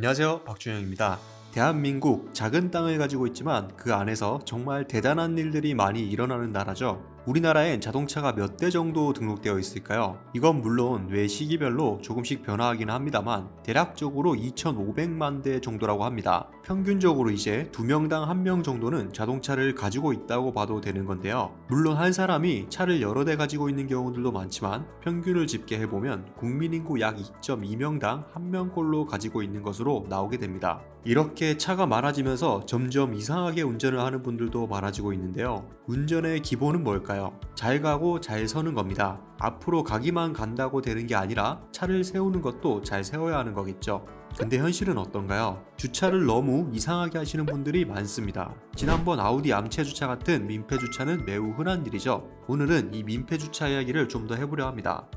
안녕하세요, 박준영입니다. 대한민국 작은 땅을 가지고 있지만 그 안에서 정말 대단한 일들이 많이 일어나는 나라죠. 우리나라엔 자동차가 몇 대 정도 등록되어 있을까요? 이건 물론 매 시기별로 조금씩 변화하긴 합니다만 대략적으로 2,500만 대 정도라고 합니다. 평균적으로 이제 2명당 1명 정도는 자동차를 가지고 있다고 봐도 되는 건데요. 물론 한 사람이 차를 여러 대 가지고 있는 경우들도 많지만 평균을 집계해보면 국민인구 약 2.2명당 1명꼴로 가지고 있는 것으로 나오게 됩니다. 이렇게 차가 많아지면서 점점 이상하게 운전을 하는 분들도 많아지고 있는데요. 운전의 기본은 뭘까요? 잘 가고 잘 서는 겁니다. 앞으로 가기만 간다고 되는 게 아니라 차를 세우는 것도 잘 세워야 하는 거겠죠. 근데 현실은 어떤가요? 주차를 너무 이상하게 하시는 분들이 많습니다. 지난번 아우디 암체 주차 같은 민폐 주차는 매우 흔한 일이죠. 오늘은 이 민폐 주차 이야기를 좀 더 해보려 합니다.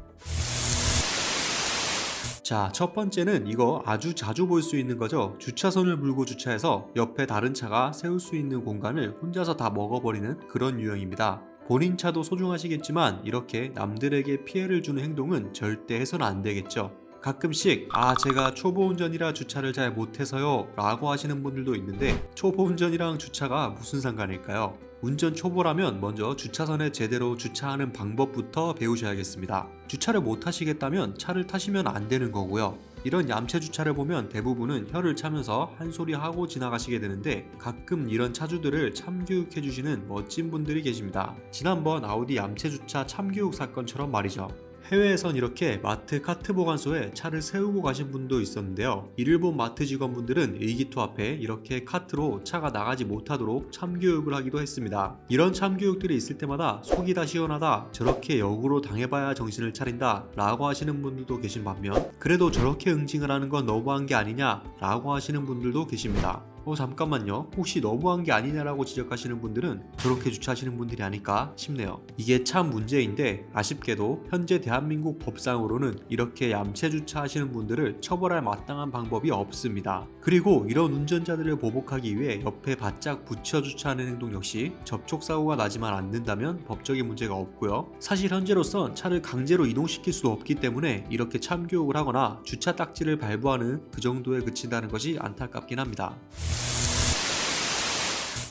자, 첫 번째는 이거 아주 자주 볼 수 있는 거죠. 주차선을 물고 주차해서 옆에 다른 차가 세울 수 있는 공간을 혼자서 다 먹어버리는 그런 유형입니다. 본인 차도 소중하시겠지만 이렇게 남들에게 피해를 주는 행동은 절대 해서는 안 되겠죠. 가끔씩 제가 초보 운전이라 주차를 잘 못해서요 라고 하시는 분들도 있는데 초보 운전이랑 주차가 무슨 상관일까요? 운전 초보라면 먼저 주차선에 제대로 주차하는 방법부터 배우셔야겠습니다. 주차를 못 하시겠다면 차를 타시면 안 되는 거고요. 이런 얌체 주차를 보면 대부분은 혀를 차면서 한 소리 하고 지나가시게 되는데 가끔 이런 차주들을 참교육해 주시는 멋진 분들이 계십니다. 지난번 아우디 얌체 주차 참교육 사건처럼 말이죠. 해외에선 이렇게 마트 카트 보관소에 차를 세우고 가신 분도 있었는데요. 이를 본 마트 직원분들은 의기투합해 이렇게 카트로 차가 나가지 못하도록 참교육을 하기도 했습니다. 이런 참교육들이 있을 때마다 속이 다 시원하다, 저렇게 역으로 당해봐야 정신을 차린다 라고 하시는 분들도 계신 반면 그래도 저렇게 응징을 하는 건 너무한 게 아니냐 라고 하시는 분들도 계십니다. 잠깐만요. 혹시 너무한 게 아니냐라고 지적하시는 분들은 저렇게 주차하시는 분들이 아닐까 싶네요. 이게 참 문제인데 아쉽게도 현재 대한민국 법상으로는 이렇게 얌체 주차하시는 분들을 처벌할 마땅한 방법이 없습니다. 그리고 이런 운전자들을 보복하기 위해 옆에 바짝 붙여 주차하는 행동 역시 접촉사고가 나지만 않는다면 법적인 문제가 없고요. 사실 현재로선 차를 강제로 이동시킬 수도 없기 때문에 이렇게 참교육을 하거나 주차 딱지를 발부하는 그 정도에 그친다는 것이 안타깝긴 합니다.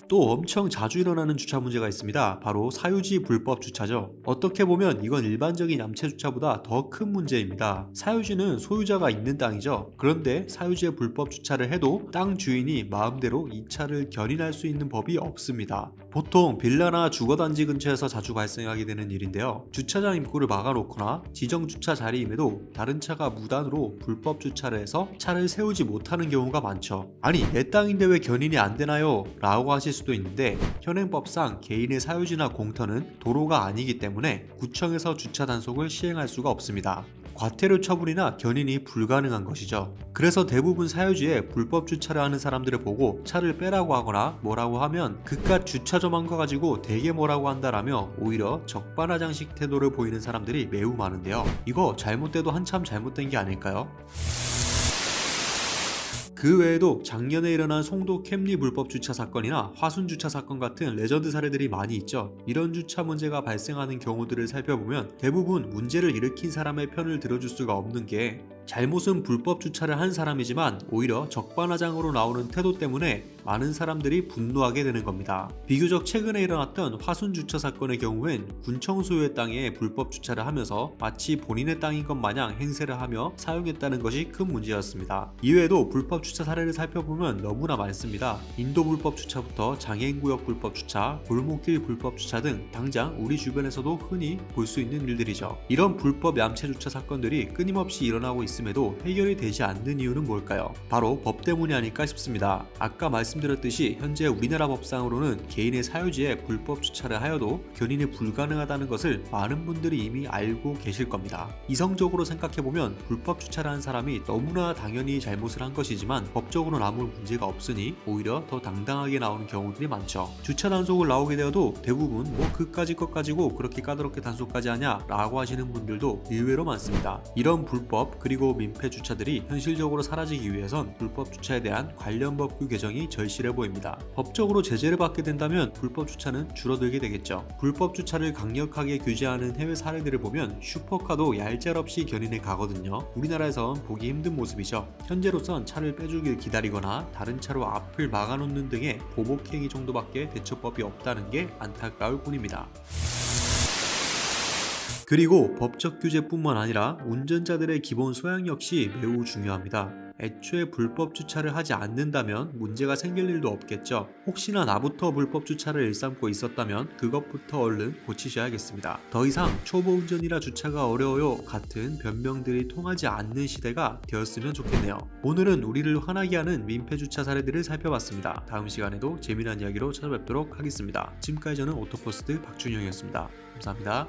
또 엄청 자주 일어나는 주차 문제가 있습니다. 바로 사유지 불법 주차죠. 어떻게 보면 이건 일반적인 얌체 주차보다 더 큰 문제입니다. 사유지는 소유자가 있는 땅이죠. 그런데 사유지에 불법 주차를 해도 땅 주인이 마음대로 이 차를 견인할 수 있는 법이 없습니다. 보통 빌라나 주거단지 근처에서 자주 발생하게 되는 일인데요. 주차장 입구를 막아놓거나 지정 주차 자리임에도 다른 차가 무단으로 불법 주차를 해서 차를 세우지 못하는 경우가 많죠. 아니, 내 땅인데 왜 견인이 안 되나요? 라고 하실 수도 있는데 현행법상 개인의 사유지나 공터는 도로가 아니기 때문에 구청에서 주차 단속을 시행할 수가 없습니다. 과태료 처분이나 견인이 불가능한 것이죠. 그래서 대부분 사유지에 불법 주차를 하는 사람들을 보고 차를 빼라고 하거나 뭐라고 하면 그깟 주차점한 거 가지고 되게 뭐라고 한다라며 오히려 적반하장식 태도를 보이는 사람들이 매우 많은데요. 이거 잘못돼도 한참 잘못된 게 아닐까요? 그 외에도 작년에 일어난 송도 캠리 불법 주차 사건이나 화순 주차 사건 같은 레전드 사례들이 많이 있죠. 이런 주차 문제가 발생하는 경우들을 살펴보면 대부분 문제를 일으킨 사람의 편을 들어줄 수가 없는 게 잘못은 불법 주차를 한 사람이지만 오히려 적반하장으로 나오는 태도 때문에 많은 사람들이 분노하게 되는 겁니다. 비교적 최근에 일어났던 화순 주차 사건의 경우엔 군청 소유의 땅에 불법 주차를 하면서 마치 본인의 땅인 것 마냥 행세를 하며 사용했다는 것이 큰 문제였습니다. 이외에도 불법 주차 사례를 살펴보면 너무나 많습니다. 인도 불법 주차부터 장애인구역 불법 주차, 골목길 불법 주차 등 당장 우리 주변에서도 흔히 볼 수 있는 일들이죠. 이런 불법 얌체 주차 사건들이 끊임없이 일어나고 있음에도 해결이 되지 않는 이유는 뭘까요? 바로 법 때문이 아닐까 싶습니다. 아까 말씀드렸듯이 현재 우리나라 법상으로는 개인의 사유지에 불법 주차를 하여도 견인이 불가능하다는 것을 많은 분들이 이미 알고 계실 겁니다. 이성적으로 생각해보면 불법 주차를 한 사람이 너무나 당연히 잘못을 한 것이지만 법적으로는 아무 문제가 없으니 오히려 더 당당하게 나오는 경우들이 많죠. 주차 단속을 나오게 되어도 대부분 그까짓 것 가지고 그렇게 까다롭게 단속까지 하냐 라고 하시는 분들도 의외로 많습니다. 이런 불법 그리고 민폐 주차들이 현실적으로 사라지기 위해선 불법 주차에 대한 관련 법규 개정이 절실해 보입니다. 법적으로 제재를 받게 된다면 불법 주차는 줄어들게 되겠죠. 불법 주차를 강력하게 규제하는 해외 사례들을 보면 슈퍼카도 얄짤없이 견인해 가거든요. 우리나라에선 보기 힘든 모습이죠. 현재로선 차를 빼주길 기다리거나 다른 차로 앞을 막아놓는 등의 보복행위 정도밖에 대처법이 없다는 게 안타까울 뿐입니다. 그리고 법적 규제뿐만 아니라 운전자들의 기본 소양 역시 매우 중요합니다. 애초에 불법 주차를 하지 않는다면 문제가 생길 일도 없겠죠. 혹시나 나부터 불법 주차를 일삼고 있었다면 그것부터 얼른 고치셔야겠습니다. 더 이상 초보 운전이라 주차가 어려워요 같은 변명들이 통하지 않는 시대가 되었으면 좋겠네요. 오늘은 우리를 화나게 하는 민폐 주차 사례들을 살펴봤습니다. 다음 시간에도 재미난 이야기로 찾아뵙도록 하겠습니다. 지금까지 저는 오토포스트 박준영이었습니다. 감사합니다.